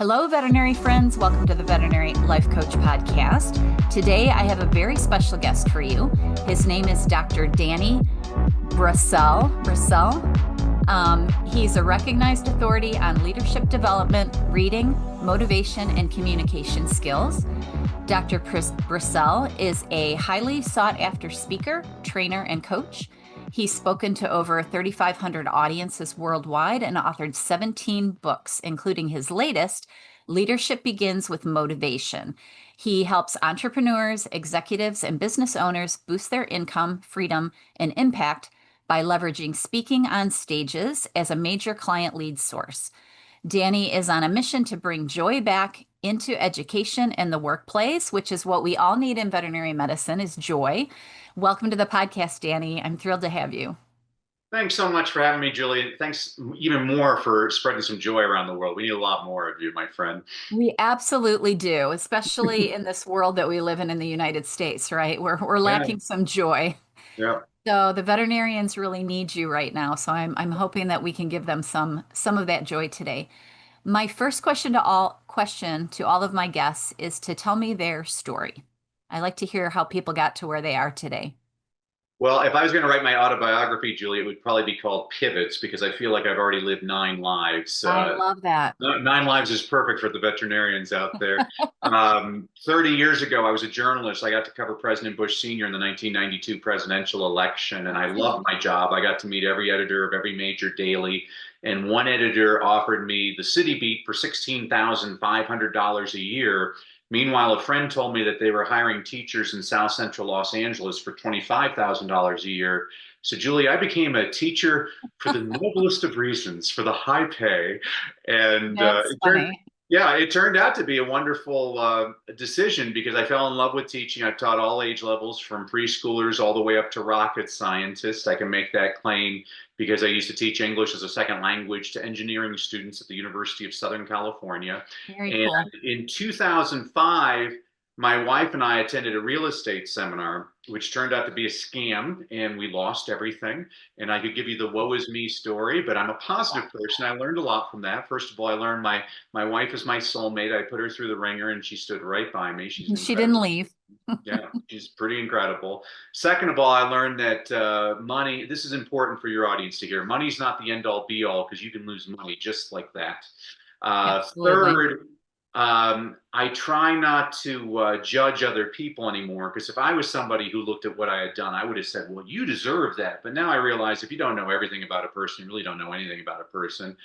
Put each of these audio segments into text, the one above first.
Hello, veterinary friends. Welcome to the Veterinary Life Coach Podcast. Today, I have a very special guest for you. His name is Dr. Danny Brassell. He's a recognized authority on leadership development, reading, motivation, and communication skills. Dr. Brassell is a highly sought-after speaker, trainer, and coach. He's spoken to over 3,500 audiences worldwide and authored 17 books, including his latest, Leadership Begins with Motivation. He helps entrepreneurs, executives, and business owners boost their income, freedom, and impact by leveraging speaking on stages as a major client lead source. Danny is on a mission to bring joy back into education and the workplace, which is what we all need in veterinary medicine, is joy. Welcome to the podcast, Danny. I'm thrilled to have you. Thanks so much for having me, Julie. Thanks even more for spreading some joy around the world. We need a lot more of you, my friend. We absolutely do, especially in this world that we live in the United States, right? We're Yeah, lacking some joy. yeah. So the veterinarians really need you right now. So I'm hoping that we can give them some of that joy today. My first question to all of my guests is to tell me their story. I like to hear how people got to where they are today. Well, if I was going to write my autobiography, Julie, it would probably be called Pivots because I feel like I've already lived 9 lives. I love that. 9 lives is perfect for the veterinarians out there. 30 years ago, I was a journalist. I got to cover President Bush Sr. in the 1992 presidential election, and I loved my job. I got to meet every editor of every major daily, and one editor offered me the city beat for $16,500 a year. Meanwhile, a friend told me that they were hiring teachers in South Central Los Angeles for $25,000 a year. So, Julie, I became a teacher for the noblest of reasons, for the high pay. And That's funny. it turned out to be a wonderful decision because I fell in love with teaching. I've taught all age levels from preschoolers all the way up to rocket scientists. I can make that claim because I used to teach English as a second language to engineering students at the University of Southern California. Very And cool. in 2005, my wife and I attended a real estate seminar, which turned out to be a scam, and we lost everything. And I could give you the woe is me story, but I'm a positive person. I learned a lot from that. First of all, I learned my wife is my soulmate. I put her through the ringer, and she stood right by me. She's She didn't incredible. leave. Yeah, she's pretty incredible. Second of all, I learned that money, this is important for your audience to hear. Money's not the end all be all because you can lose money just like that. Absolutely. Third, I try not to judge other people anymore because if I was somebody who looked at what I had done, I would have said, well, you deserve that. But now I realize if you don't know everything about a person, you really don't know anything about a person.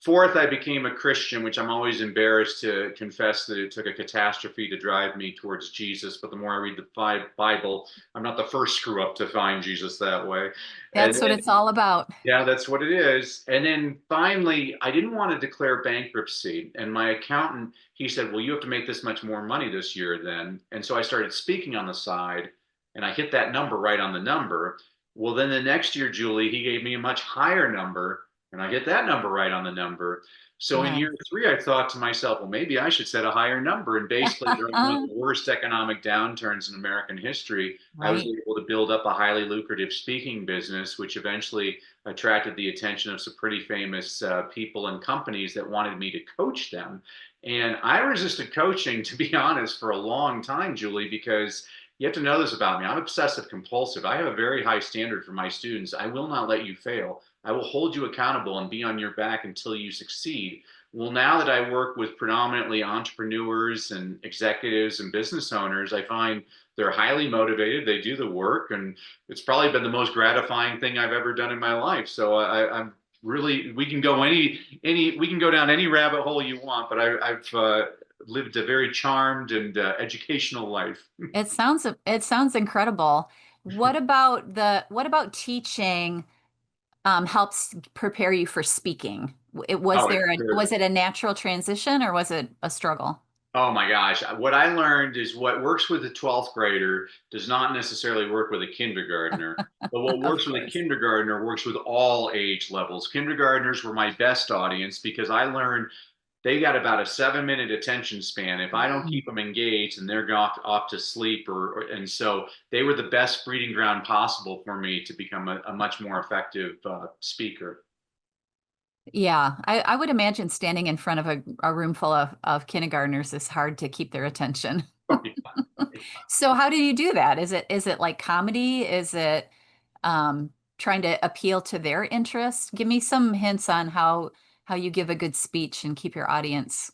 Fourth, I became a Christian, which I'm always embarrassed to confess that it took a catastrophe to drive me towards Jesus. But the more I read the Bible, I'm not the first screw up to find Jesus that way. And, That's what and it's all about. yeah, that's what it is. And then finally, I didn't want to declare bankruptcy. And my accountant, he said, well, you have to make this much more money this year then. And so I started speaking on the side and I hit that number right on the number. Well, then the next year, Julie, he gave me a much higher number and I hit that number right on the number. So in Nice. year three, I thought to myself, well, maybe I should set a higher number. And basically, during one of the worst economic downturns in American history, I was Right. able to build up a highly lucrative speaking business, which eventually attracted the attention of some pretty famous people and companies that wanted me to coach them. And I resisted coaching, to be honest, for a long time, Julie, because you have to know this about me. I'm obsessive compulsive. I have a very high standard for my students. I will not let you fail. I will hold you accountable and be on your back until you succeed. Well, now that I work with predominantly entrepreneurs and executives and business owners, I find they're highly motivated. They do the work, and it's probably been the most gratifying thing I've ever done in my life. So I'm really, we can go we can go down any rabbit hole you want, but I've lived a very charmed and educational life. It sounds incredible. What about teaching helps prepare you for speaking? Oh, it's good. Was it a natural transition or was it a struggle? Oh my gosh. What I learned is what works with a 12th grader does not necessarily work with a kindergartner. But what Of works with a course. kindergartner works with all age levels. Kindergartners were my best audience because I learned they got about a 7 minute attention span. If I don't Mm. keep them engaged and they're off to sleep, and so they were the best breeding ground possible for me to become a much more effective speaker. Yeah, I would imagine standing in front of a room full of kindergartners is hard to keep their attention. So how do you do that? Is it like comedy? Is it trying to appeal to their interest? Give me some hints on how you give a good speech and keep your audience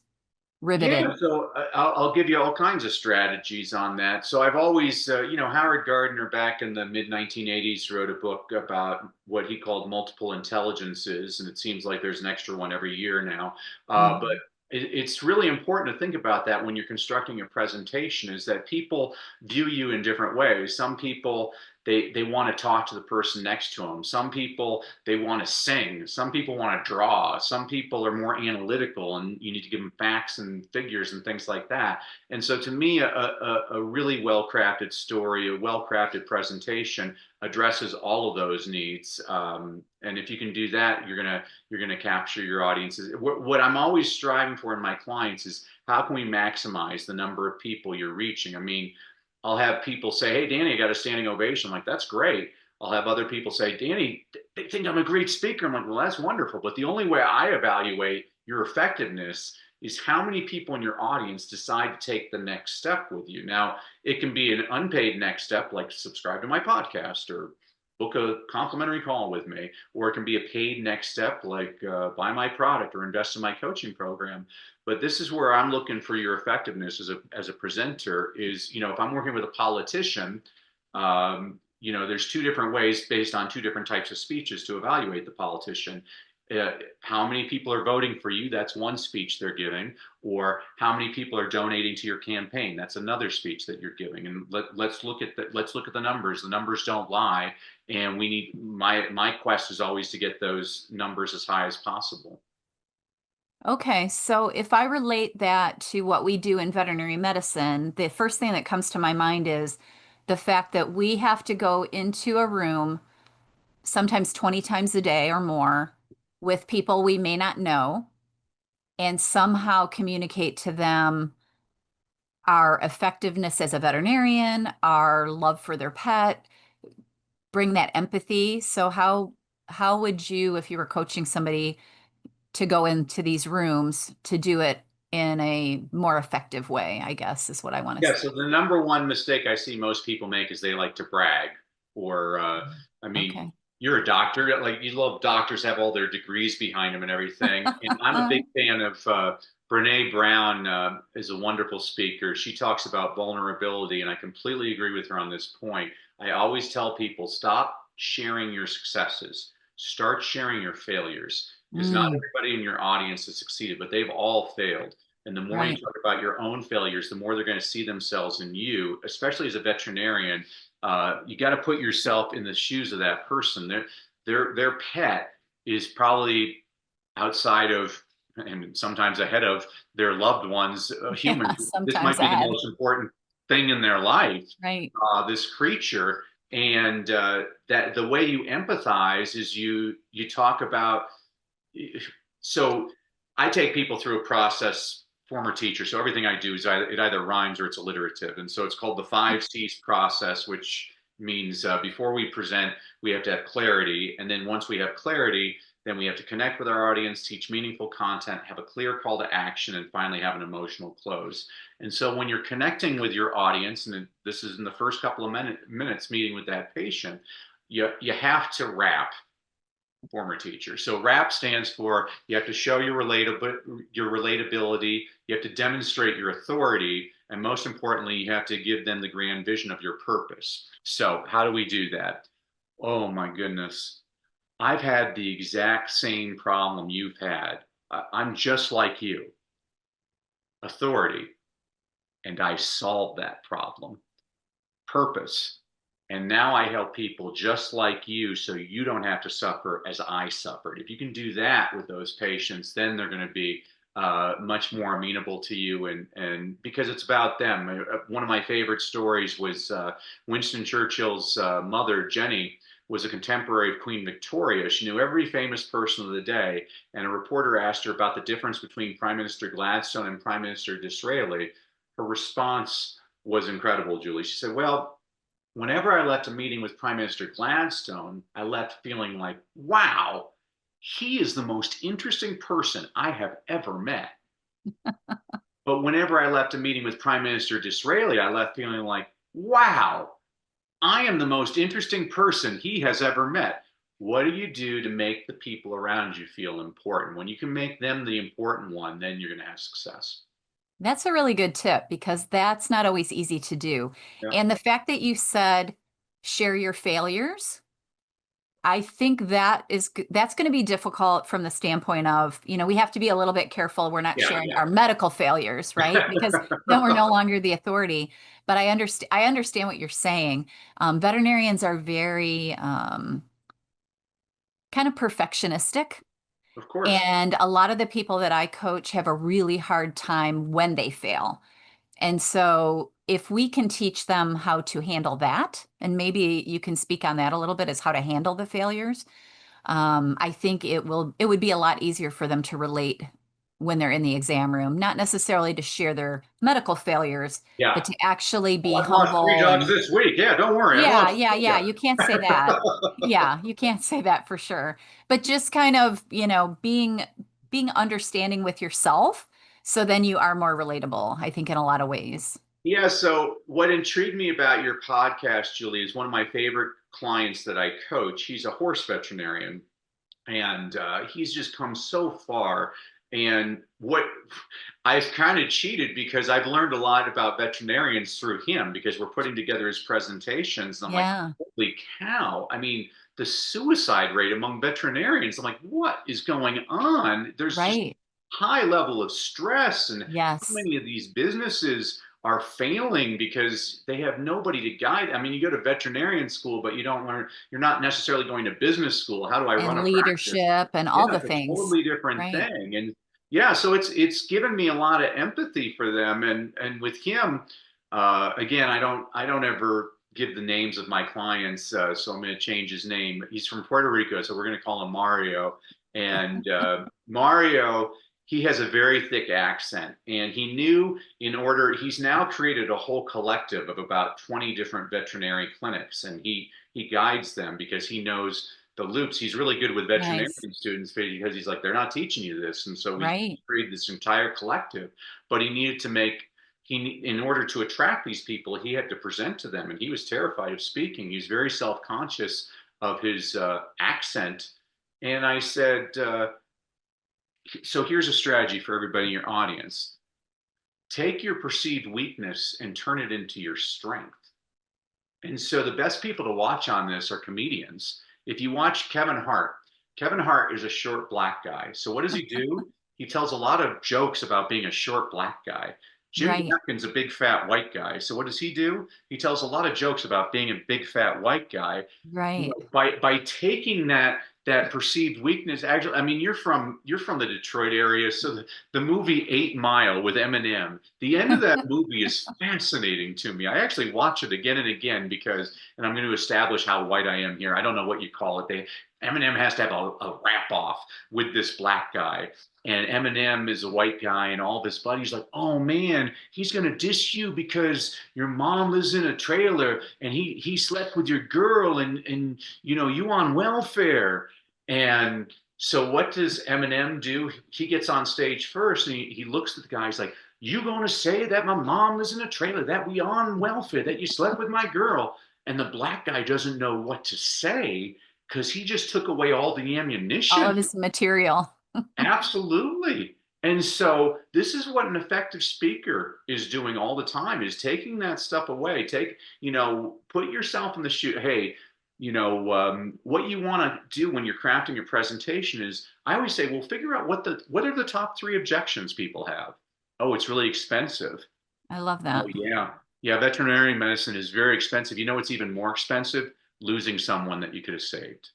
riveted. Yeah, so I'll give you all kinds of strategies on that. So I've always, Howard Gardner back in the mid 1980s wrote a book about what he called multiple intelligences, and it seems like there's an extra one every year now. But Mhm. it's really important to think about that when you're constructing a presentation, is that people view you in different ways. Some people they want to talk to the person next to them. Some people they want to sing. Some people want to draw. Some people are more analytical, and you need to give them facts and figures and things like that. And so, to me, a really well-crafted story, a well-crafted presentation addresses all of those needs. And if you can do that, you're gonna capture your audiences. What I'm always striving for in my clients is how can we maximize the number of people you're reaching. I mean, I'll have people say, "Hey, Danny, I got a standing ovation." I'm like, "That's great." I'll have other people say, "Danny, they think I'm a great speaker." I'm like, "Well, that's wonderful." But the only way I evaluate your effectiveness is how many people in your audience decide to take the next step with you. Now, it can be an unpaid next step, like subscribe to my podcast or book a complimentary call with me, or it can be a paid next step, like buy my product or invest in my coaching program. But this is where I'm looking for your effectiveness as a presenter. Is if I'm working with a politician, there's two different ways based on two different types of speeches to evaluate the politician. How many people are voting for you? That's one speech they're giving. Or how many people are donating to your campaign? That's another speech that you're giving. And let's look at the numbers. The numbers don't lie, and we need my quest is always to get those numbers as high as possible. Okay, so if I relate that to what we do in veterinary medicine, the first thing that comes to my mind is the fact that we have to go into a room sometimes 20 times a day or more with people we may not know and somehow communicate to them our effectiveness as a veterinarian, our love for their pet, bring that empathy. So how would you, if you were coaching somebody to go into these rooms to do it in a more effective way, I guess is what I want to Yeah, say. so the number one mistake I see most people make is they like to brag. Or, I mean, Okay. you're a doctor. Like, you love doctors have all their degrees behind them and everything. And I'm a big fan of Brene Brown, is a wonderful speaker. She talks about vulnerability, and I completely agree with her on this point. I always tell people stop sharing your successes, start sharing your failures, because not Mm, everybody in your audience has succeeded, but they've all failed. And the more you right. talk about your own failures, the more they're going to see themselves in you, especially as a veterinarian. You got to put yourself in the shoes of that person. Their pet is probably outside of and sometimes ahead of their loved ones, Yeah, humans. This sometimes might be the ahead. most important thing in their life, Right. this creature. And that the way you empathize is you talk about so I take people through a process, former teacher. So everything I do is it either rhymes or it's alliterative. And so it's called the 5 C's process, which means before we present, we have to have clarity. And then once we have clarity, then we have to connect with our audience, teach meaningful content, have a clear call to action, and finally have an emotional close. And so when you're connecting with your audience, and this is in the first couple of minutes meeting with that patient, you have to wrap former teacher. So RAP stands for you have to show your relatability, you have to demonstrate your authority, and most importantly, you have to give them the grand vision of your purpose. So how do we do that? Oh my goodness. I've had the exact same problem you've had. I'm just like you, authority, and I solved that problem. Purpose. And now I help people just like you so you don't have to suffer as I suffered. If you can do that with those patients, then they're going to be much more amenable to you. And because it's about them. One of my favorite stories was Winston Churchill's mother, Jenny, was a contemporary of Queen Victoria. She knew every famous person of the day. And a reporter asked her about the difference between Prime Minister Gladstone and Prime Minister Disraeli. Her response was incredible, Julie. She said, "Well, whenever I left a meeting with Prime Minister Gladstone, I left feeling like, wow, he is the most interesting person I have ever met. But whenever I left a meeting with Prime Minister Disraeli, I left feeling like, wow, I am the most interesting person he has ever met. What do you do to make the people around you feel important? When you can make them the important one, then you're going to have success. That's a really good tip because that's not always easy to do. Yeah. And the fact that you said share your failures, I think that's going to be difficult from the standpoint of, we have to be a little bit careful we're not Yeah, sharing our medical failures, right? Because then we're no longer the authority. But I understand what you're saying. Veterinarians are very kind of perfectionistic. of course. And a lot of the people that I coach have a really hard time when they fail. And so if we can teach them how to handle that, and maybe you can speak on that a little bit as how to handle the failures, I think it would be a lot easier for them to relate when they're in the exam room, not necessarily to share their medical failures, but Yeah. to actually Oh, be I've lost three humble dogs and this week. Yeah, don't worry. I've yeah, lost. yeah, yeah. You can't say that. Yeah, you can't say that for sure. But just kind of, being understanding with yourself, so then you are more relatable, I think, in a lot of ways. Yeah, so what intrigued me about your podcast, Julie, is one of my favorite clients that I coach. He's a horse veterinarian, and he's just come so far. And what I've kind of cheated because I've learned a lot about veterinarians through him because we're putting together his presentations. And I'm like, Yeah, holy cow. I mean, the suicide rate among veterinarians, I'm like, what is going on? There's just right. high level of stress, and how Yes. many of these businesses are failing because they have nobody to guide. I mean, you go to veterinarian school, but you don't learn, you're not necessarily going to business school. How do I run And a practice? leadership and Yeah, all the it's a things. totally different Right. thing. And yeah, so it's given me a lot of empathy for them. And with him, again, I don't ever give the names of my clients, so I'm going to change his name. He's from Puerto Rico, so we're going to call him Mario. And Mario, he has a very thick accent, and he knew in order. He's now created a whole collective of about 20 different veterinary clinics, and he guides them because he knows the loops. He's really good with veterinarian Nice. students because he's like, they're not teaching you this. And so we Right. created this entire collective, but he needed to make, in order to attract these people, he had to present to them. And he was terrified of speaking. He's very self-conscious of his accent. And I said, so here's a strategy for everybody in your audience. Take your perceived weakness and turn it into your strength. And so the best people to watch on this are comedians. If you watch Kevin Hart, Kevin Hart is a short black guy. So what does he do? He tells a lot of jokes about being a short black guy. Jim Right. Gaffigan's a big fat white guy. So what does he do? He tells a lot of jokes about being a big fat white guy. Right. By taking that perceived weakness. Actually, I mean, you're from the Detroit area, so the movie 8 Mile with Eminem, the end of that movie is fascinating to me. I actually watch it again and again because, and I'm going to establish how white I am here. I don't know what you call it. Eminem has to have a rap off with this black guy. And Eminem is a white guy, and all of his buddies like, oh man, he's gonna diss you because your mom lives in a trailer, and he slept with your girl, and you on welfare. And so what does Eminem do? He gets on stage first, and he looks at the guy. He's like, you gonna say that my mom lives in a trailer, that we on welfare, that you slept with my girl? And the black guy doesn't know what to say because he just took away all the All ammunition. of this material. Absolutely. And so this is what an effective speaker is doing all the time, is taking that stuff away. Put yourself in the shoe. Hey, what you want to do when you're crafting a presentation is, I always say, well, figure out what are the top three objections people have. Oh, it's really expensive. I love Oh, that. yeah. Yeah, veterinary medicine is very expensive. You know what's even more expensive? Losing someone that you could have saved,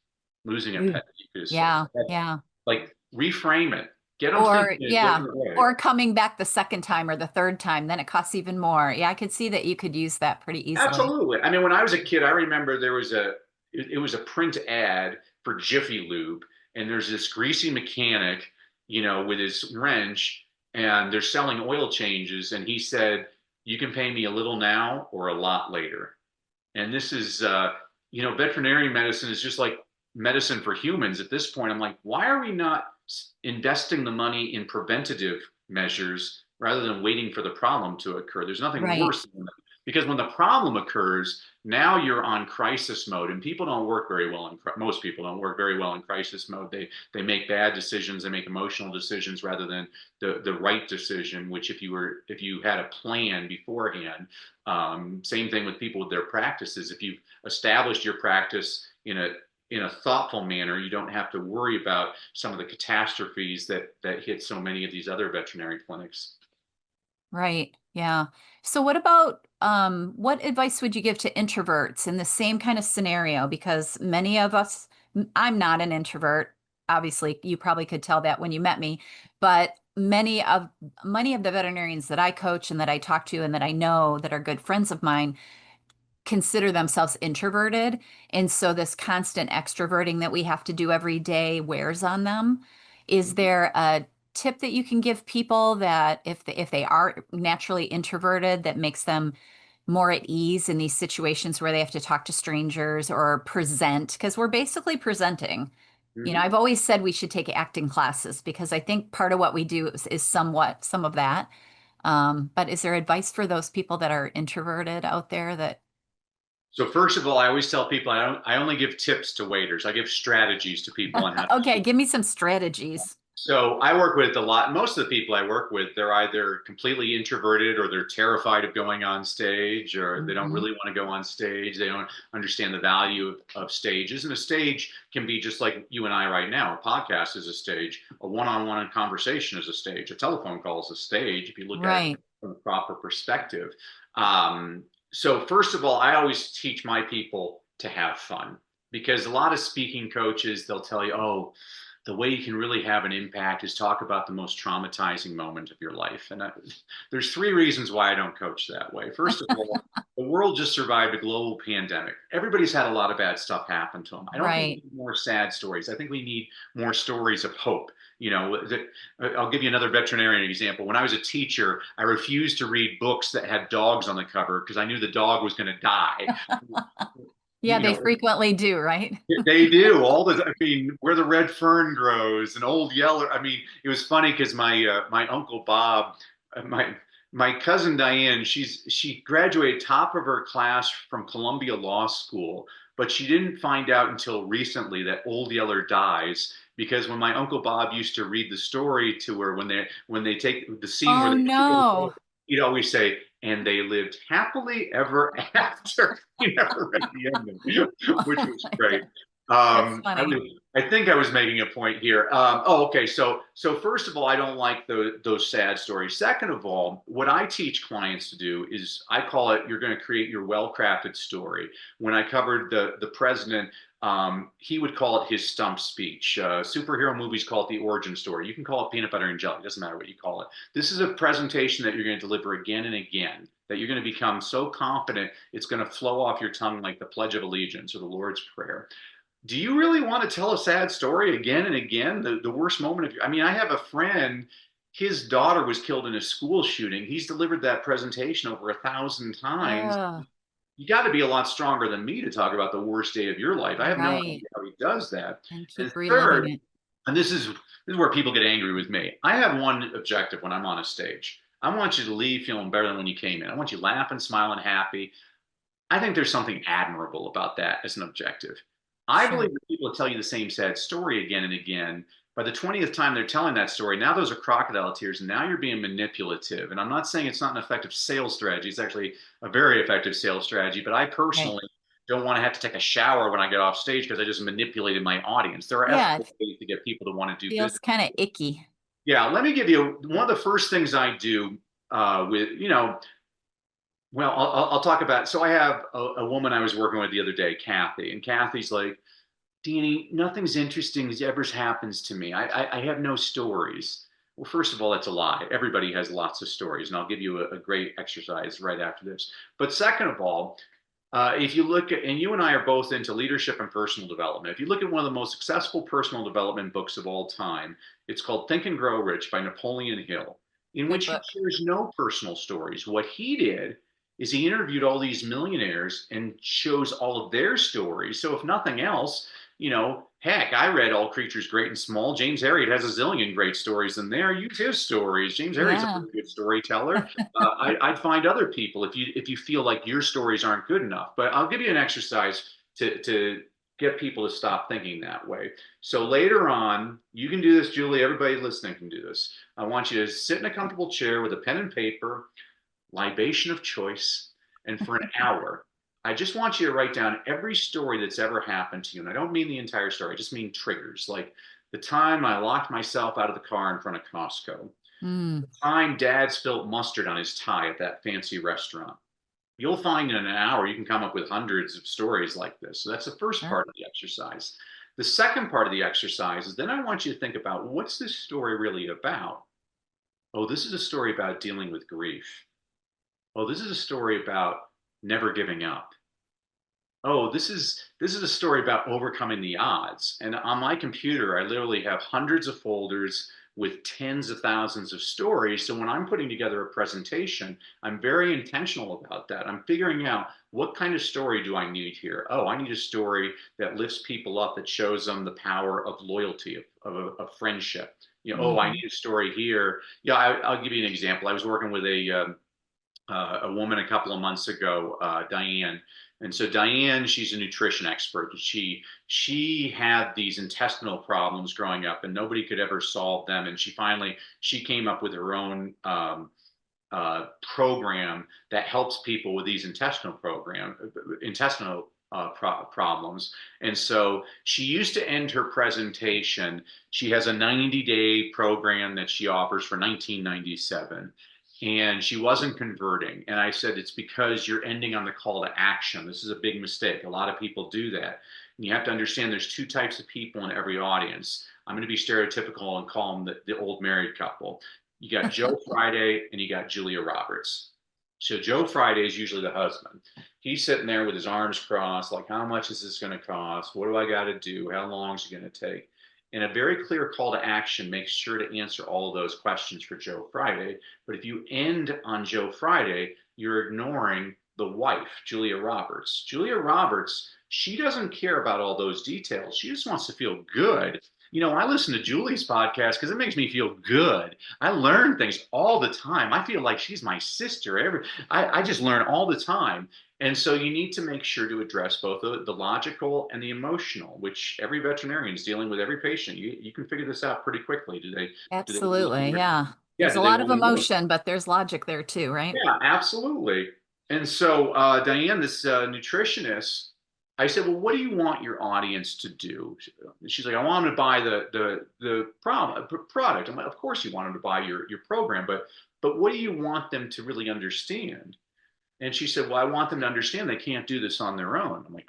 losing a Ooh. pet that you could have saved. Yeah. Yeah. Like, reframe it. Get them thinking Or in a yeah, different way. or coming back the second time or the third time, then it costs even more. Yeah, I could see that you could use that pretty easily. Absolutely. I mean, when I was a kid, I remember it was a print ad for Jiffy Lube, and there's this greasy mechanic, with his wrench, and they're selling oil changes, and he said, "You can pay me a little now or a lot later." And this is, veterinary medicine is just like medicine for humans. At this point, I'm like, why are we not investing the money in preventative measures rather than waiting for the problem to occur? There's nothing Right. worse than that. Because when the problem occurs, now you're on crisis mode, and people don't work very well in most people don't work very well in crisis mode. They make bad decisions, they make emotional decisions rather than the right decision. Which if you had a plan beforehand, same thing with people with their practices. If you've established your practice in a thoughtful manner, you don't have to worry about some of the catastrophes that hit so many of these other veterinary clinics. Right. Yeah. So what about what advice would you give to introverts in the same kind of scenario? Because many of us, I'm not an introvert. Obviously, you probably could tell that when you met me, but many of the veterinarians that I coach and that I talk to and that I know that are good friends of mine consider themselves introverted. And so this constant extroverting that we have to do every day wears on them. Is there a tip that you can give people that if they are naturally introverted, that makes them more at ease in these situations where they have to talk to strangers or present? Because we're basically presenting. You know, Mm-hmm. I've always said we should take acting classes because I think part of what we do is somewhat some of that. But is there advice for those people that are introverted out there that So first of all, I always tell people I only give tips to waiters. I give strategies to people on how to okay, do. give me some strategies. So I work with a lot. Most of the people I work with, they're either completely introverted or they're terrified of going on stage or they don't Hmm. really want to go on stage. They don't understand the value of stages. And a stage can be just like you and I right now. A podcast is a stage. A one-on-one conversation is a stage. A telephone call is a stage if you look at it Right. from a proper perspective. Um, so first of all, I always teach my people to have fun because a lot of speaking coaches, they'll tell you, oh, the way you can really have an impact is talk about the most traumatizing moment of your life. And there's three reasons why I don't coach that way. First of all, the world just survived a global pandemic. Everybody's had a lot of bad stuff happen to them. I don't think we Right. need more sad stories. I think we need more stories of hope. You know, I'll give you another veterinarian example. When I was a teacher, I refused to read books that had dogs on the cover because I knew the dog was going to die. Yeah, You they know, frequently do, right? they do all the. I mean, where the red fern grows, and Old Yeller. I mean, it was funny because my uncle Bob, my cousin Diane, she graduated top of her class from Columbia Law School, but she didn't find out until recently that Old Yeller dies because when my uncle Bob used to read the story to her when they take the scene where Oh they take her to, no. he'd always say, "And they lived happily ever after." He never read the ending, which Oh was my great. God. That's funny. I think I was making a point here. Oh, okay. So first of all, I don't like those sad stories. Second of all, what I teach clients to do is I call it you're going to create your well-crafted story. When I covered the president, he would call it his stump speech. Superhero movies call it the origin story. You can call it peanut butter and jelly. It doesn't matter what you call it. This is a presentation that you're going to deliver again and again. That you're going to become so confident it's going to flow off your tongue like the Pledge of Allegiance or the Lord's Prayer. Do you really want to tell a sad story again and again? The worst moment of your, I mean, I have a friend, his daughter was killed in a school shooting. He's delivered that presentation over 1,000 times. Oh, You got to be a lot stronger than me to talk about the worst day of your life. I have no right. idea how he does that. And And keep reliving third, it. and this is where people get angry with me. I have one objective when I'm on a stage. I want you to leave feeling better than when you came in. I want you laughing, smiling, happy. I think there's something admirable about that as an objective. I Sure. believe that people tell you the same sad story again and again. By the 20th time they're telling that story, now those are crocodile tears, and now you're being manipulative. And I'm not saying it's not an effective sales strategy. It's actually a very effective sales strategy. But I Right. personally don't want to have to take a shower when I get off stage because I just manipulated my audience. There are Yeah, ethical it ways to get people to want to do feels business. kind of icky. Yeah, let me give you one of the first things I do with, well, I'll talk about. So I have a woman I was working with the other day, Kathy, and Kathy's like, Danny, nothing's interesting as ever happens to me. I have no stories. Well, first of all, that's a lie. Everybody has lots of stories, and I'll give you a great exercise right after this. But second of all, if you look at, and you and I are both into leadership and personal development. If you look at one of the most successful personal development books of all time, it's called Think and Grow Rich by Napoleon Hill, in Good which he book. shares no personal stories. What he did is he interviewed all these millionaires and shows all of their stories. So if nothing else, heck, I read All Creatures Great and Small. James Herriot has a zillion great stories in there. Use his stories. James Herriot's a Yeah. pretty good storyteller. I'd find other people if you feel like your stories aren't good enough. But I'll give you an exercise to get people to stop thinking that way. So later on, you can do this, Julie. Everybody listening can do this. I want you to sit in a comfortable chair with a pen and paper, libation of choice, and for an hour, I just want you to write down every story that's ever happened to you. And I don't mean the entire story, I just mean triggers, like the time I locked myself out of the car in front of Costco, Mm, the time dad spilt mustard on his tie at that fancy restaurant. You'll find in an hour you can come up with hundreds of stories like this. So that's the first sure. part of the exercise. The second part of the exercise is then I want you to think about what's this story really about? Oh, this is a story about dealing with grief. Oh, this is a story about never giving up. Oh, this is a story about overcoming the odds. And on my computer, I literally have hundreds of folders with tens of thousands of stories. So when I'm putting together a presentation, I'm very intentional about that. I'm figuring out what kind of story do I need here? Oh, I need a story that lifts people up, that shows them the power of loyalty, of friendship. Oh, I Hmm. need a story here. Yeah, I'll give you an example. I was working with a woman a couple of months ago, Diane. And so Diane, she's a nutrition expert. She had these intestinal problems growing up, and nobody could ever solve them. And she came up with her own program that helps people with these intestinal problems. And so she used to end her presentation. She has a 90-day program that she offers for 1997, and she wasn't converting. And I said, it's because you're ending on the call to action. This is a big mistake. A lot of people do that. And you have to understand there's two types of people in every audience. I'm going to be stereotypical and call them the old married couple. You got Joe Friday and you got Julia Roberts. So Joe Friday is usually the husband. He's sitting there with his arms crossed, like, how much is this going to cost? What do I got to do? How long is it going to take? And a very clear call to action makes sure to answer all of those questions for Joe Friday. But if you end on Joe Friday, you're ignoring the wife, Julia Roberts. Julia Roberts, she doesn't care about all those details. She just wants to feel good. I listen to Julie's podcast because it makes me feel good. I learn things all the time. I feel like she's my sister. I just learn all the time. And so you need to make sure to address both the logical and the emotional, which every veterinarian is dealing with every patient. You can figure this out pretty quickly. Do they want Absolutely. to, Yeah. yeah, There's a do they lot of want to know? emotion, but there's logic there too, right? Yeah, absolutely. And so Diane, this nutritionist, I said, well, what do you want your audience to do? She's like, I want them to buy the product. I'm like, of course you want them to buy your program, but what do you want them to really understand? And she said, well, I want them to understand they can't do this on their own. I'm like,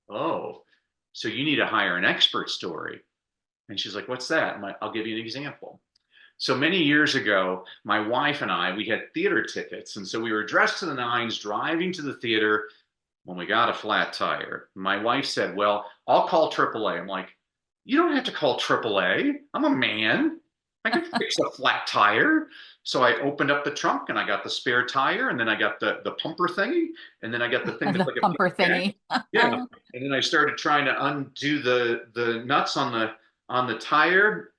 oh, so you need to hire an expert story. And she's like, what's that? I'm like, I'll give you an example. So many years ago, my wife and I, we had theater tickets. And so we were dressed to the nines, driving to the theater when we got a flat tire. My wife said, well, I'll call AAA. I'm like, you don't have to call AAA. I'm a man. I can fix a flat tire. So I opened up the trunk and I got the spare tire, and then I got the pumper thingy, and then I got the thing that's The like a pumper jack. thingy. Yeah. And then I started trying to undo the nuts on the tire.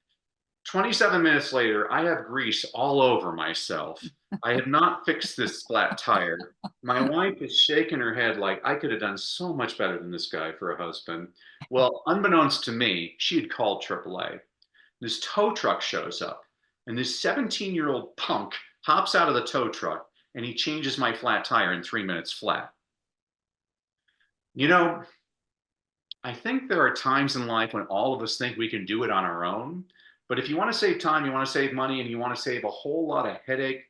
27 minutes later, I have grease all over myself. I have not fixed this flat tire. My wife is shaking her head like I could have done so much better than this guy for a husband. Well, unbeknownst to me, she had called AAA. This tow truck shows up, and this 17-year-old punk hops out of the tow truck and he changes my flat tire in 3 minutes flat. You know, I think there are times in life when all of us think we can do it on our own. But if you want to save time, you want to save money, and you want to save a whole lot of headache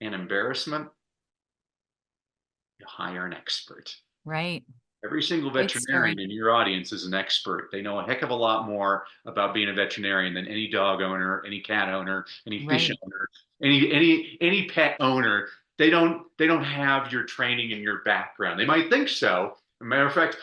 and embarrassment, you hire an expert. Right. Every single Great veterinarian story. in your audience is an expert. They know a heck of a lot more about being a veterinarian than any dog owner, any cat owner, any fish Right. owner, any pet owner. They don't have your training and your background. They might think so. As a matter of fact,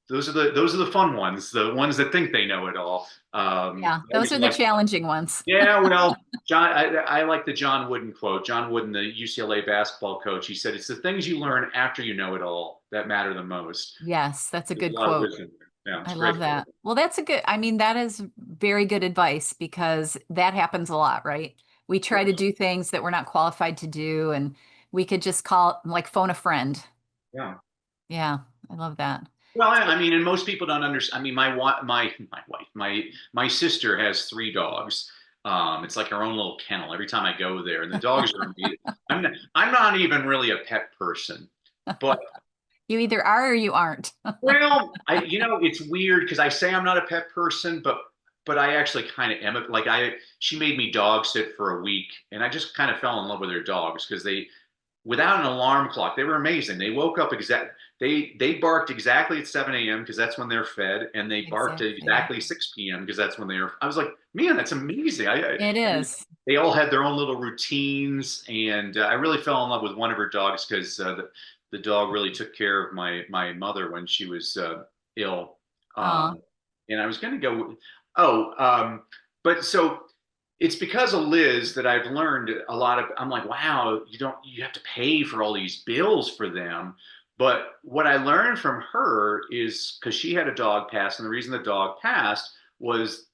those are the fun ones, the ones that think they know it all. Yeah. I Those always are the like, challenging ones. yeah, well, John, I like the John Wooden quote. John Wooden, the UCLA basketball coach, he said, "It's the things you learn after you know it all that matter the most." Yes, that's a There's a good lot of quote. wisdom. Yeah, I it's great. love that. Well, that's a good, I mean, that is very good advice because that happens a lot, right? We Of try to course. do things that we're not qualified to do, and we could just call, like, phone a friend. Yeah. Yeah, I love that. Well, So, I mean, and most people don't understand. I mean, my wife, my sister has three dogs. It's like her own little kennel every time I go there, and the dogs are amazing. I'm not even really a pet person, but you either are or you aren't. well, it's weird because I say I'm not a pet person, but I actually kind of am. Like she made me dog sit for a week, and I just kind of fell in love with her dogs because without an alarm clock, they were amazing. They woke up they barked exactly at 7 a.m. because that's when they're fed, and they barked at Exactly. Yeah. exactly 6 p.m. because that's when they're. I was like, man, that's amazing. It And is. they all had their own little routines, and I really fell in love with one of her dogs because the dog really took care of my mother when she was ill. Oh, Um, and I was going to go. Oh, but so it's because of Liz that I've learned a lot of. I'm like, wow, you have to pay for all these bills for them. But what I learned from her is because she had a dog pass, and the reason the dog passed was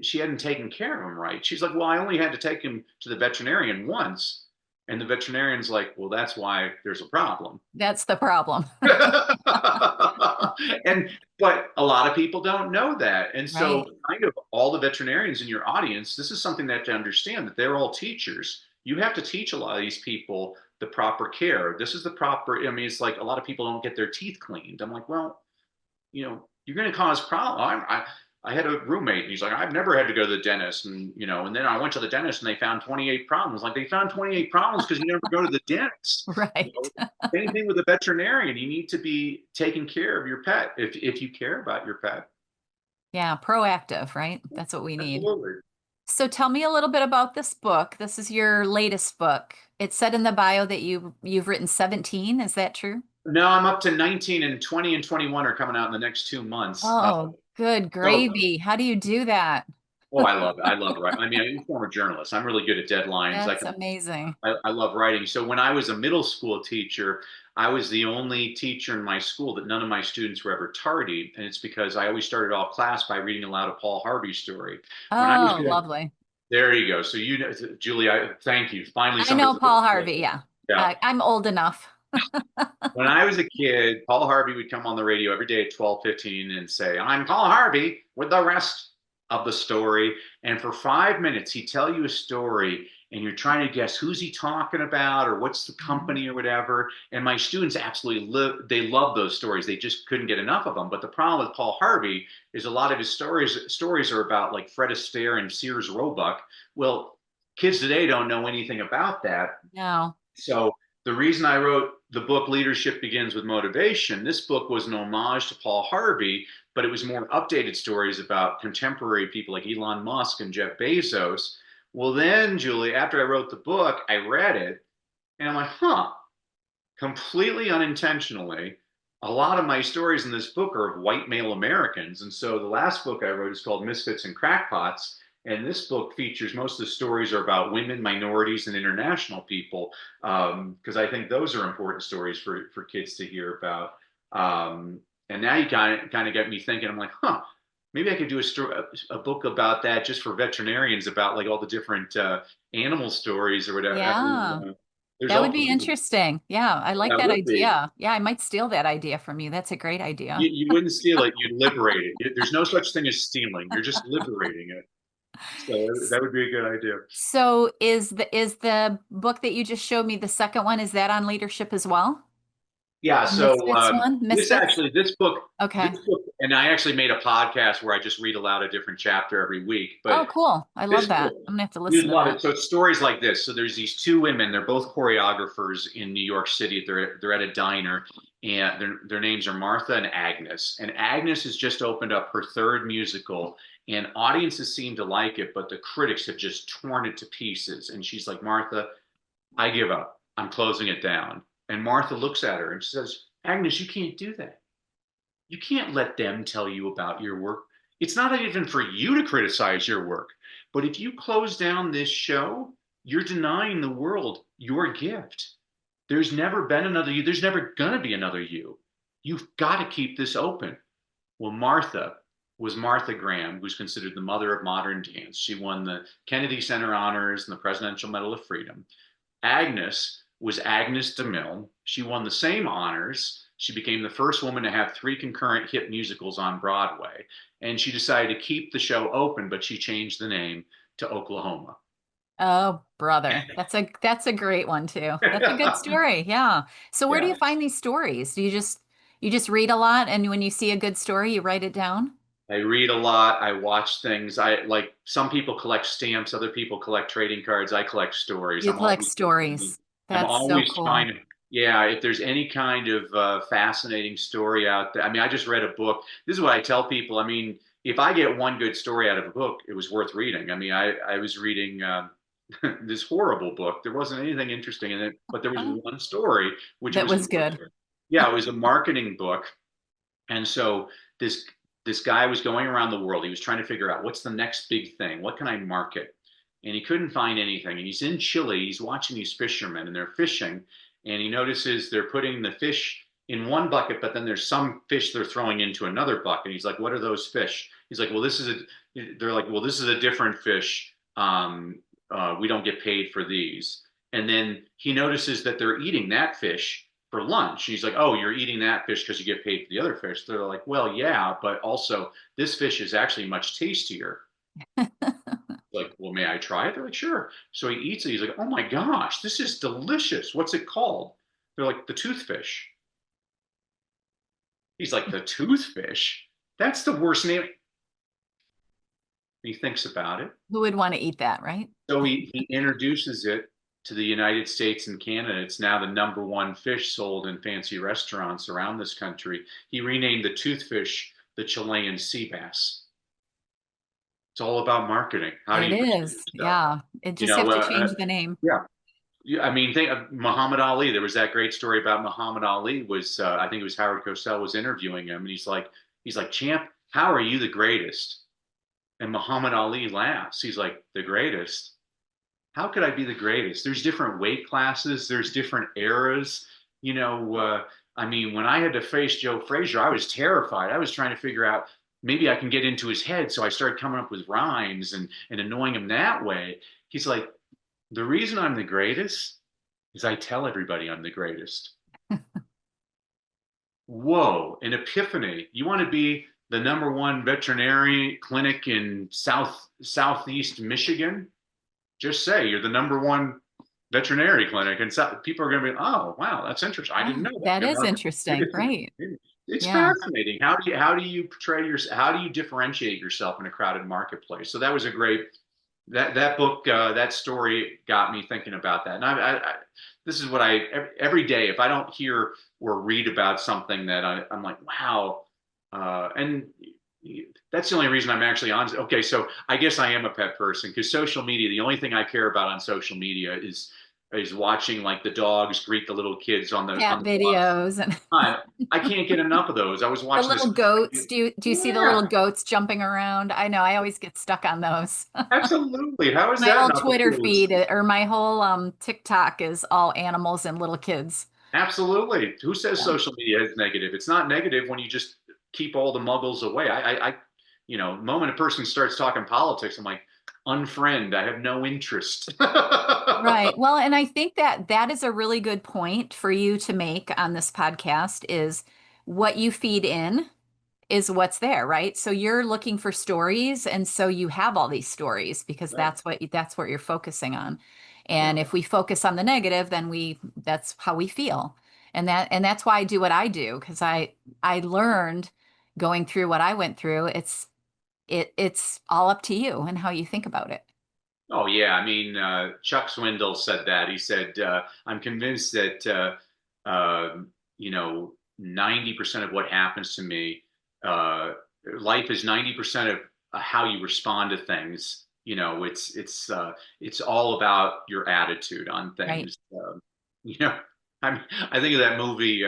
she hadn't taken care of him right. She's like, well, I only had to take him to the veterinarian once. And the veterinarian's like, well, that's why there's a problem. that's the problem. and but a lot of people don't know that. And so Right. kind of all the veterinarians in your audience, this is something that to understand that they're all teachers. You have to teach a lot of these people the proper care. This is the proper, I mean, it's like a lot of people don't get their teeth cleaned. I'm like, well, you're going to cause problem. I had a roommate, and he's like, I've never had to go to the dentist, and then I went to the dentist, and they found 28 problems. Like they found 28 problems because you never go to the dentist. You Right. know, same thing with a veterinarian. You need to be taking care of your pet if you care about your pet. Yeah, proactive, right? That's what we need. Absolutely. So tell me a little bit about this book. This is your latest book. It said in the bio that you've written 17. Is that true? No, I'm up to 19, and 20 and 21 are coming out in the next 2 months. Oh, good So gravy. How do you do that? Oh, I love it. I love writing. I mean, I'm a former journalist. I'm really good at deadlines. That's amazing. I love writing. So when I was a middle school teacher, I was the only teacher in my school that none of my students were ever tardy. And it's because I always started off class by reading aloud a Paul Harvey story. When I was Oh, doing, lovely. there you go. So Julie, thank you. Finally, I somebody's know Paul listening. Harvey. Yeah. Yeah. I'm old enough. When I was a kid, Paul Harvey would come on the radio every day at 12:15 and say, I'm Paul Harvey with the rest of the story. And for 5 minutes, he'd tell you a story and you're trying to guess who's he talking about or what's the Mhm. company or whatever. And my students absolutely they love those stories. They just couldn't get enough of them. But the problem with Paul Harvey is a lot of his stories are about like Fred Astaire and Sears Roebuck. Well, kids today don't know anything about that. No. So the reason I wrote the book Leadership Begins with Motivation, this book was an homage to Paul Harvey, but it was more updated stories about contemporary people like Elon Musk and Jeff Bezos. Well, then, Julie, after I wrote the book, I read it and I'm like, huh, completely unintentionally, a lot of my stories in this book are of white male Americans. And so the last book I wrote is called Misfits and Crackpots. And this book features most of the stories are about women, minorities, and international people, because I think those are important stories for kids to hear about. And now you kind of get me thinking. I'm like, huh, maybe I could do a book about that just for veterinarians about like all the different animal stories or whatever. Yeah. There's That would all be interesting. Yeah, I like that that would be. idea. Yeah, I might steal that idea from you. That's a great idea. You wouldn't steal it, you'd liberate it. There's no such thing as stealing. You're just liberating it. So that would be a good idea. So is the book that you just showed me, the second one, is that on leadership as well? Yeah. The So Misfits one? Misfits? this Okay. book, and I actually made a podcast where I just read aloud a different chapter every week. But Oh, cool. I love this that. book, I'm gonna have to you'd listen to love that. it. So it's stories like this. So there's these two women. They're both choreographers in New York City. They're at a diner, and their names are Martha and Agnes. And Agnes has just opened up her third musical, and audiences seem to like it, but the critics have just torn it to pieces. And she's like, Martha, I give up. I'm closing it down. And Martha looks at her and says, Agnes, you can't do that. You can't let them tell you about your work. It's not even for you to criticize your work. But if you close down this show, you're denying the world your gift. There's never been another you. There's never going to be another you. You've got to keep this open. Well, Martha was Martha Graham, who's considered the mother of modern dance. She won the Kennedy Center Honors and the Presidential Medal of Freedom. Agnes was Agnes DeMille. She won the same honors. She became the first woman to have three concurrent hit musicals on Broadway. And she decided to keep the show open, but she changed the name to Oklahoma. Oh, brother. That's a great one too. That's a good story. Yeah. So where do Yeah. you find these stories? Do you just read a lot and when you see a good story, you write it down? I read a lot. I watch things. I like some people collect stamps, other people collect trading cards. I collect stories. You collect stories. I'm That's so always trying cool. to, yeah, if there's any kind of fascinating story out there. I mean, I just read a book. This is what I tell people. I mean, if I get one good story out of a book, it was worth reading. I mean, I was reading this horrible book. There wasn't anything interesting in it, but there was one story which That was was worth good. it. Yeah, it was a marketing book. And so this this guy was going around the world. He was trying to figure out what's the next big thing? What can I market? And he couldn't find anything. And he's in Chile. He's watching these fishermen and they're fishing. And he notices they're putting the fish in one bucket, but then there's some fish they're throwing into another bucket. He's like, "What are those fish?" He's like, "Well, this is a." They're like, "Well, this is a different fish. We don't get paid for these." And then he notices that they're eating that fish for lunch. He's like, "Oh, you're eating that fish because you get paid for the other fish." They're like, "Well, yeah, but also this fish is actually much tastier." Like, "Well, may I try it?" They're like, "Sure." So he eats it. He's like, "Oh my gosh, this is delicious. What's it called?" They're like, "The toothfish." He's like, "The toothfish? That's the worst name." He thinks about it. Who would want to eat that, right? So he introduces it to the United States and Canada. It's now the number one fish sold in fancy restaurants around this country. He renamed the toothfish the Chilean sea bass. It's all about marketing. How do It you portray is. yourself? Yeah. It You just have know, to change the name. yeah. Yeah, I mean, think of Muhammad Ali. There was that great story about Muhammad Ali. Was I think it was Howard Cosell was interviewing him, and he's like, "Champ, how are you the greatest?" And Muhammad Ali laughs. He's like, "The greatest? How could I be the greatest? There's different weight classes, there's different eras. You know, I mean, when I had to face Joe Frazier, I was terrified. I was trying to figure out maybe I can get into his head. So I started coming up with rhymes and annoying him that way. He's like, the reason I'm the greatest is I tell everybody I'm the greatest. Whoa, an epiphany. You want to be the number one veterinary clinic in southeast Michigan? Just say you're the number one veterinary clinic, and so people are going to be, oh, wow, that's interesting. I didn't Oh, know that. that is interesting. Right. It's Yeah. fascinating. How do you portray your how do you differentiate yourself in a crowded marketplace? So that was a great that book that story got me thinking about that. And this is what I every day if I don't hear or read about something that I'm like, wow, and that's the only reason I'm actually on. Okay, so I guess I am a pet person because social media. The only thing I care about on social media is watching like the dogs greet the little kids on Cat the blog. videos and I can't get enough of those. I was the watching this. little goats. Do you see the Yeah, little goats jumping around? I know, I always get stuck on those. absolutely. How is My that whole not the Twitter coolest? feed or my whole TikTok is all animals and little kids. Absolutely. Who says Yeah. social media is negative? It's not negative when you just keep all the muggles away. The moment a person starts talking politics, I'm like, unfriend. I have no interest. Right. Well, and I think that that is a really good point for you to make on this podcast is what you feed in is what's there, right? So you're looking for stories, and so you have all these stories because Right. that's what you're focusing on. And Yeah. if we focus on the negative, then we that's how we feel. And that's why I do what I do because I learned going through what I went through. It's all up to you and how you think about it. Oh yeah, I mean, Chuck Swindoll said that. He said, "I'm convinced that 90% of what happens to me, uh, life is 90% of how you respond to things. It's all about your attitude on Right. things. You know, I think of that movie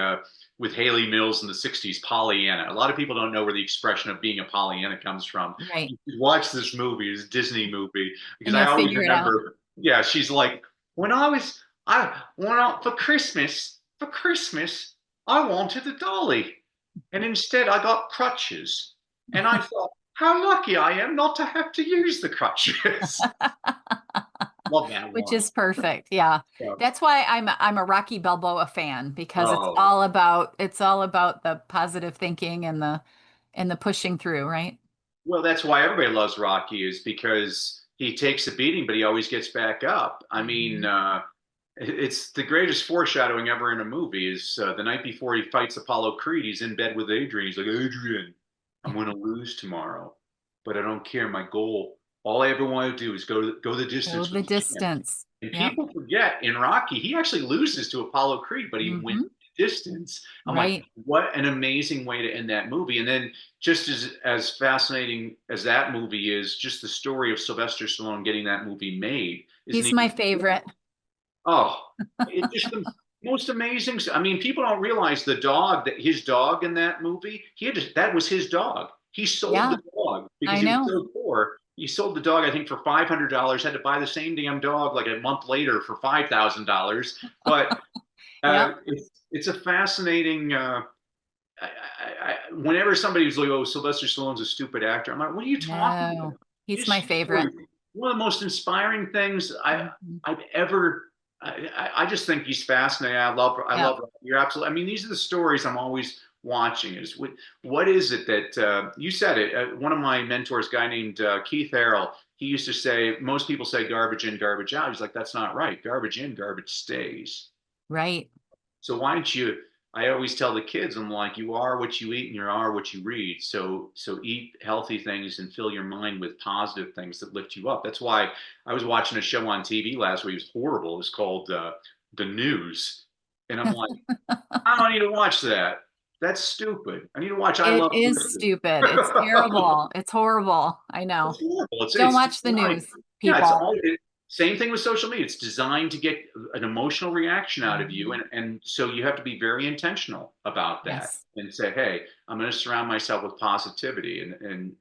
with Haley Mills in the '60s, Pollyanna. A lot of people don't know where the expression of being a Pollyanna comes from. Right. You should watch this movie, this Disney movie, because And I you'll always figure it out. remember. Yeah, she's like, I went out for Christmas. For Christmas, I wanted a dolly. and instead I got crutches. And I thought, how lucky I am not to have to use the crutches. Love that Which line. is perfect. Yeah. Yeah. That's why I'm a Rocky Balboa fan because Oh, it's all about the positive thinking and the pushing through, right? well, that's why everybody loves Rocky is because he takes a beating, but he always gets back up. I mean, Mhm. it's the greatest foreshadowing ever in a movie is the night before he fights Apollo Creed, he's in bed with Adrian. He's like, Adrian, I'm going to lose tomorrow, but I don't care. My goal, all I ever want to do is go the Go distance the with champ. distance. And Yep. people forget in Rocky, he actually loses to Apollo Creed, but he wins Hmm. the distance. I'm like, Right. what an amazing way to end that movie. And then just as fascinating as that movie is, just the story of Sylvester Stallone getting that movie made is an He's my even favorite. oh, it's just the most amazing. I mean, people don't realize the dog that his dog in that movie, that was his dog. He sold Yeah, the dog because I he was know. so poor. He sold the dog, I think, for $500. Had to buy the same damn dog like a month later for $5,000. But Yep. it's a fascinating. Whenever somebody's like, "Oh, Sylvester Stallone's a stupid actor," I'm like, "What are you talking about?" No, he's His my favorite. story, one of the most inspiring things Mhm. I've ever. I just think he's fascinating. I Yep. love. You're absolutely. I mean, these are the stories I'm always watching. Is what is it that you said it? One of my mentors, a guy named Keith Harrell, he used to say, most people say garbage in, garbage out. He's like, that's not right. Garbage in, garbage stays. Right. So why don't you? I always tell the kids, I'm like, you are what you eat, and you are what you read. So eat healthy things and fill your mind with positive things that lift you up. That's why I was watching a show on TV last week. It was horrible. It was called The News, and I'm like, I don't need to watch that. That's stupid. I need to watch I It Love is Lucy. stupid. It's terrible. It's horrible. I know. It's horrible. Don't It's watch the designed. news, Yeah, it's people. all same thing with social media. It's designed to get an emotional reaction out of you, Mhm. and so you have to be very intentional about that Yes. and say, hey, I'm going to surround myself with positivity. One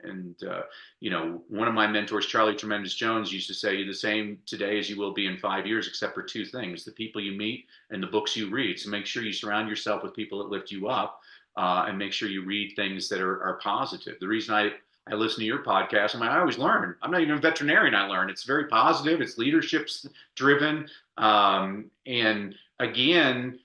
of my mentors, Charlie Tremendous Jones, used to say, you're the same today as you will be in 5 years, except for two things: the people you meet and the books you read. So make sure you surround yourself with people that lift you up. And make sure you read things that are positive. The reason I listen to your podcast. I mean, I always learn. I'm not even a veterinarian. I learn. It's very positive. It's leadership driven. And again,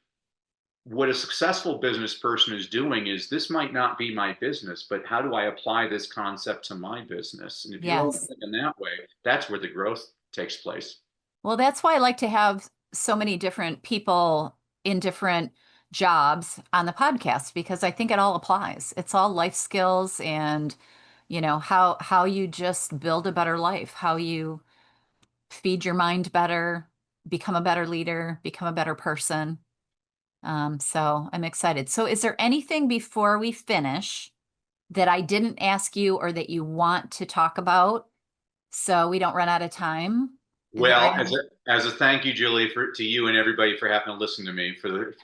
what a successful business person is doing is this might not be my business, but how do I apply this concept to my business? And if you're always Yes. thinking that way, that's where the growth takes place. Well, that's why I like to have so many different people in different jobs on the podcast because I think it all applies. It's all life skills and, how you just build a better life, how you feed your mind better, become a better leader, become a better person. So I'm excited. So is there anything before we finish that I didn't ask you or that you want to talk about so we don't run out of time? Is there Well, any? as a thank you, Julie, to you and everybody for having to listen to me for the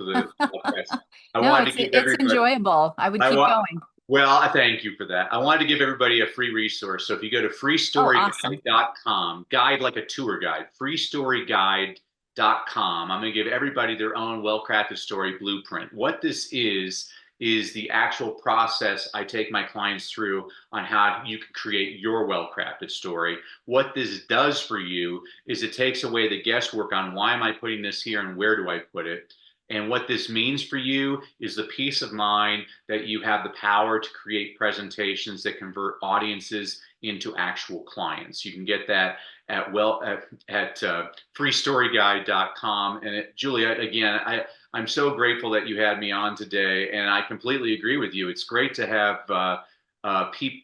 podcast. I No, wanted it's to give it's everybody. enjoyable. I would I keep want. going. Well, I thank you for that. I wanted to give everybody a free resource. So if you go to Oh, awesome. freestoryguide.com, guide like a tour guide, freestoryguide.com, I'm going to give everybody their own well-crafted story blueprint. What this is the actual process I take my clients through on how you can create your well-crafted story. What this does for you is it takes away the guesswork on why am I putting this here and where do I put it? And what this means for you is the peace of mind that you have the power to create presentations that convert audiences into actual clients. You can get that at freestoryguide.com. And Julia, again, I'm so grateful that you had me on today, and I completely agree with you. It's great to have people.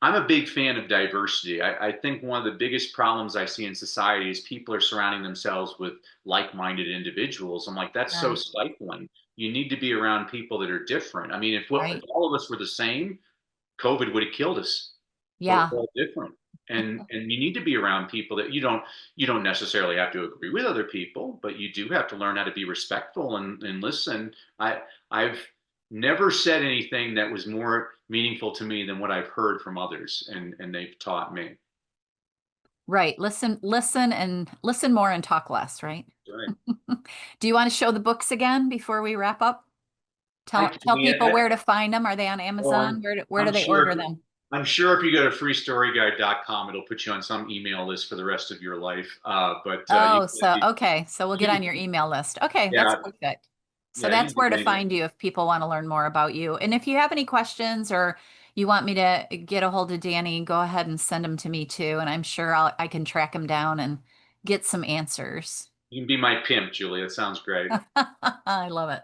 I'm a big fan of diversity. I think one of the biggest problems I see in society is people are surrounding themselves with like-minded individuals. I'm like, that's so Yeah, stifling. You need to be around people that are different. I mean, if right. all of us were the same, COVID would have killed us. But we're Yeah, all different, and you need to be around people that you don't necessarily have to agree with other people, but you do have to learn how to be respectful and listen. I've never said anything that was more meaningful to me than what I've heard from others, and they've taught me. right. Listen, and listen more and talk less, right? Right. Do you want to show the books again before we wrap up Hi, Tell Jimmy. people where to find them. Are they on Oh, Amazon? Where do I'm they sure order if, them? I'm sure if you go to freestoryguide.com, it'll put you on some email list for the rest of your life. But Oh, so okay. So we'll get on your you, email list. Okay, that's yeah, perfect. So yeah, you that's can where to get me. find you if people want to learn more about you. And if you have any questions or you want me to get a hold of Danny, go ahead and send them to me too. And I'm sure I can track them down and get some answers. You can be my pimp, Julie. It sounds great. I love it.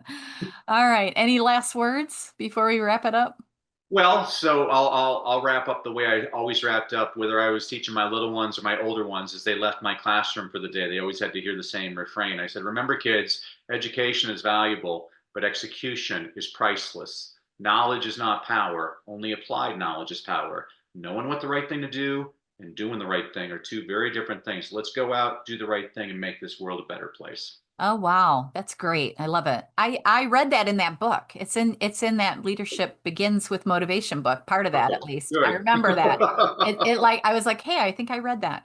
All right. Any last words before we wrap it up? Well, so I'll wrap up the way I always wrapped up, whether I was teaching my little ones or my older ones, as they left my classroom for the day. They always had to hear the same refrain. I said, "Remember, kids, education is valuable, but execution is priceless. Knowledge is not power. Only applied knowledge is power. Knowing what the right thing to do and doing the right thing are two very different things. Let's go out, do the right thing, and make this world a better place." Oh wow, that's great. I love it. I read that in that book. It's in that Leadership Begins with Motivation book, part of that Okay, at least. I good. remember that. It like I was like, "Hey, I think I read that."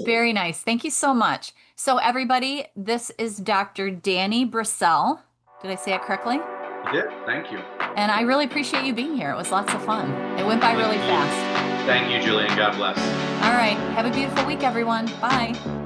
Very nice. Thank you so much. So everybody, this is Dr. Danny Brassell. Did I say it correctly? You did. Thank you. And I really appreciate you being here. It was lots of fun. It went by really fast. Thank you, Julie, and God bless. All right. Have a beautiful week, everyone. Bye.